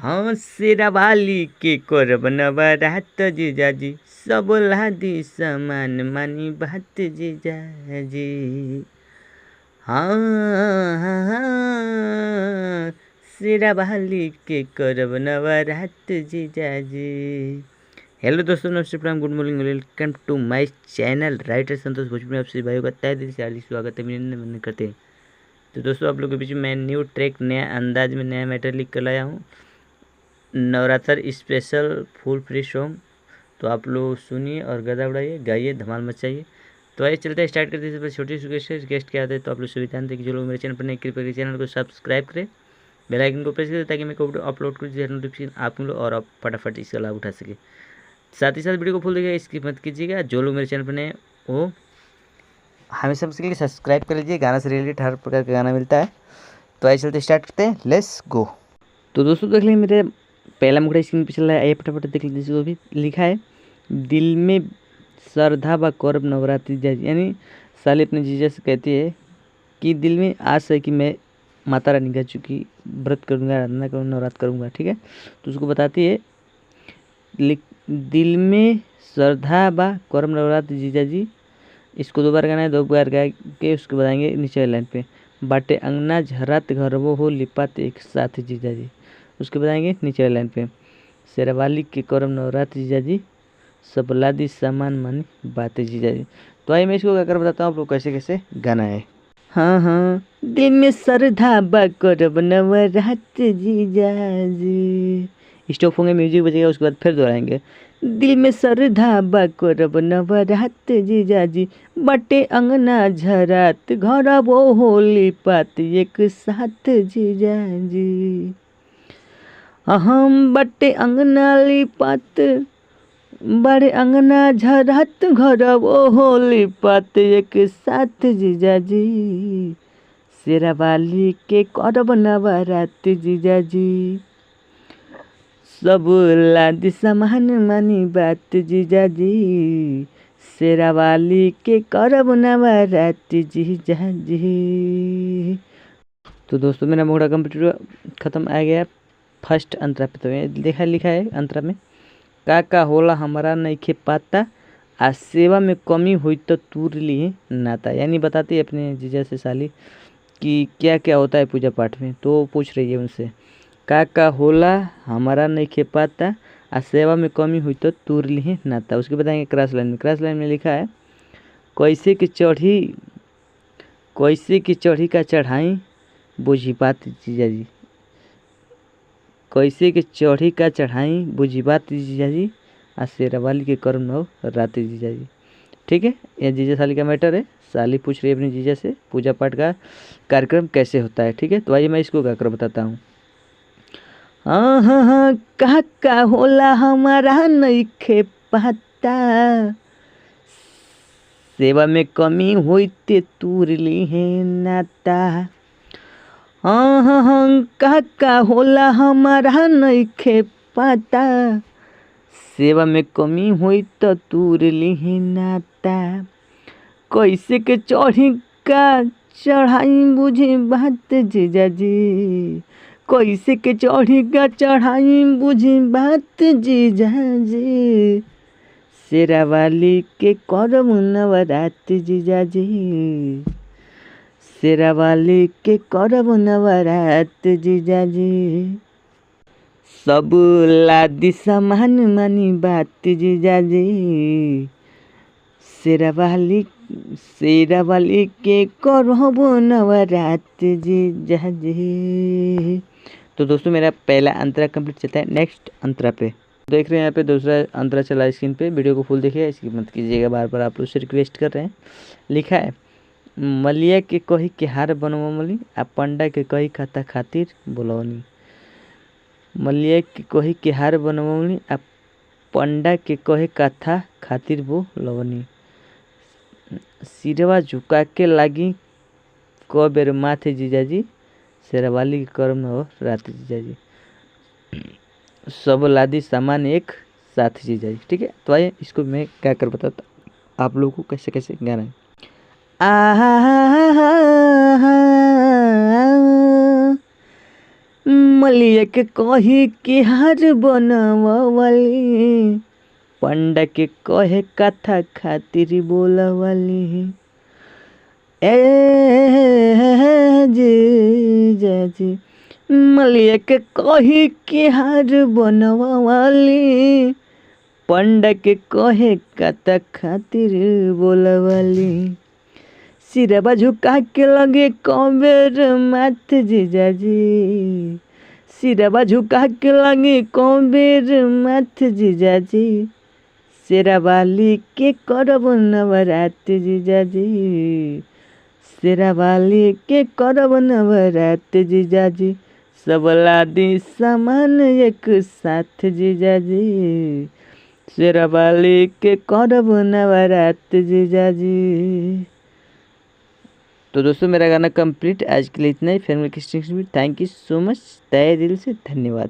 हाँ शेरावाली के करब नवरात जीजाजी, सब लादी सामान मानी बात जीजाजी। हाँ शेरावाली के करब नवरात जीजाजी। हेलो दोस्तों, नमस्ते, प्रणाम, good morning, welcome to my channel writer Santosh Bhojpuri. आप सभी भाइयों का तहे दिल से हार्दिक स्वागत है, अभिनंदन करते हैं। तो दोस्तों, आप लोगों के बीच में मैं न्यू ट्रैक, नया अंदाज में, नया मैटर लिख कर लाया हूँ, Navratra special full free song. तो आप लोग सुनिए और गदा उड़ाइए, गाइए, धमाल मचाइए। तो आइए चलते हैं, स्टार्ट करते हैं। पर छोटी सी रिक्वेस्ट क्या आते हैं, तो आप लोग सभी जानते हैं कि जो लोग मेरे चैनल पर नए, कृपया करके चैनल को सब्सक्राइब करें, बेल आइकन को प्रेस करें, ताकि मैं अपलोड करूँ नोटिफिकेशन आप मिलो और आप फटाफट इसका लाभ उठा सके। साथ ही साथ वीडियो को फुल देखिएगा, इसकी मत कीजिएगा। जो लोग मेरे चैनल पर नए वो हमेशा उसके लिए सब्सक्राइब कर लीजिए। गाना से रिलेटेड हर प्रकार का गाना मिलता है। तो आइए चलते स्टार्ट करते हैं, लेट्स गो। तो दोस्तों देख लीजिए, मेरे पहला मुखड़ा स्क्रीन पे चल रहा है, आइए फटाफट देख लीजिए। जो भी लिखा है, दिल में श्रद्धा व करब नवरात्रि जीजाजी, यानी साली अपने जीजा से कहती है कि दिल में आस है कि मैं माता रानी का चूँकि व्रत करूँगा, आराधना करूँगा, नवरात्र करूँगा, ठीक है। तो उसको बताती है, दिल में श्रद्धा व करब नवरात्रि जीजाजी। इसको दो बार गाना है, दो बार गा के उसको बताएंगे नीचे वाली लाइन पे। बाटे अंगना झरात घरवो हो लिपात एक साथ जीजाजी, उसके बताएंगे नीचे वाली लाइन पे। शेरावाली के करम नवरात्र जीजाजी, सब लादी सामान मानी बातें जीजाजी। तो आइए मैं इसको गाकर बताता हूँ आप लोग कैसे कैसे गाना है। हाँ दिल में श्रद्धा बा करब नवरात्र जीजाजी, स्टॉप होंगे, म्यूजिक बजेगा, उसके बाद फिर दोहराएंगे। दिल में श्रद्धा बा करब नवरात्र जीजाजी, बटे अंगना झरात घर वो होली पात एक साथ जीजाजी। हम बटे अंगना लिपात, बड़े अंगना झरात घर वो होली पात एक साथ जीजाजी। शेरावाली के करब नवरात्र जीजाजी, सब लादी सामान मानी बात जीजाजी। शेरावाली के करब नवरात्र जीजाजी। तो दोस्तों मेरा मुखड़ा कंप्लीट खत्म आ गया फर्स्ट अंतरा पे। तो ये लिखा है अंतरा में, का होला हमारा नइखे पाता, आ सेवा में कमी हुई तो तूर ली नाता। यानी बताती है अपने जीजा से साली कि क्या क्या होता है पूजा पाठ में। तो पूछ रही है उनसे, का होला हमारा नइखे पाता, आ सेवा में कमी हुई तो तूर ली नाता। उसके बताएंगे क्रॉस लाइन में लिखा है, कैसे की चढ़ी का चढ़ाई बुझी बात जीजाजी, कैसे के चढ़ी का चढ़ाई बुझी बात जीजाजी, आ शेरावाली के करम नवरात्रि जीजाजी। ठीक है, यह जीजा साली का मैटर है। साली पूछ रही है अपनी जीजा से पूजा पाठ का कार्यक्रम कैसे होता है। ठीक है, तो आइए मैं इसको गाकर बताता हूँ। हाँ का होला हमारा नइखे पाता, सेवा में कमी होते तूर ली है नाता। हाँ का होला हमारा नइखे पाता, सेवा में कमी हुई तो तूर ली नाता। कैसे के चढ़ी का चढ़ाई बुझी बात जीजाजी, कैसे के चढ़ी का चढ़ाई बुझी बात जीजाजी। शेरावाली के करब नवरात्र जीजाजी, शेरावाली के करब नवरात्र जीजाजी, सब लादी सामान मानी बात जीजाजी। शेरावाली के करब नवरात्र जीजाजी। तो दोस्तों मेरा पहला अंतरा कंप्लीट चलता है, नेक्स्ट अंतरा पे देख रहे हैं। यहाँ पे दूसरा अंतरा चला है स्क्रीन पे, वीडियो को फुल देखिए, इसकी मत कीजिएगा, बार बार आप लोग से रिक्वेस्ट कर रहे हैं। लिखा है, मलिया के कही के हार बनवली, आ पंडा के कही खाता खातिर बोलवनी। मलिया के कही के हार बनवली, आ पंडा के कहे कथा खातिर बोलवनी। सिरवा झुका के लागी क बेर माथे जीजाजी, शेरावाली के करम नवरात्रि जीजाजी, सब लादी सामान एक साथ जीजाजी। ठीक है, तो आइए इसको मैं क्या कर बताता आप लोगों को कैसे कैसे गाना है। मलिया के कही कि हार बनवाली, पंडा के कहे कथा खातिर बोलवाली। ए जीजा जी मलिया के कही कि हार बनवाली, पंडा के कहे कथा खातिर बोलवाली। सिरवा झुका के लगे कौबेर माथ जीजा जी, सिरवा झुका के लगे कौबेर माथ जीजा जी, शेरावाली के करब नवरात जीजा जी, शेरावाली के करब नवरात जीजा जी, सब लादी सामान एक साथ जीजा जी, शेरावाली के करब नवरात जीजा जी। तो दोस्तों मेरा गाना कंप्लीट, आज के लिए इतना ही। फिर मिलेंगे। थैंक यू सो मच, तहे दिल से धन्यवाद।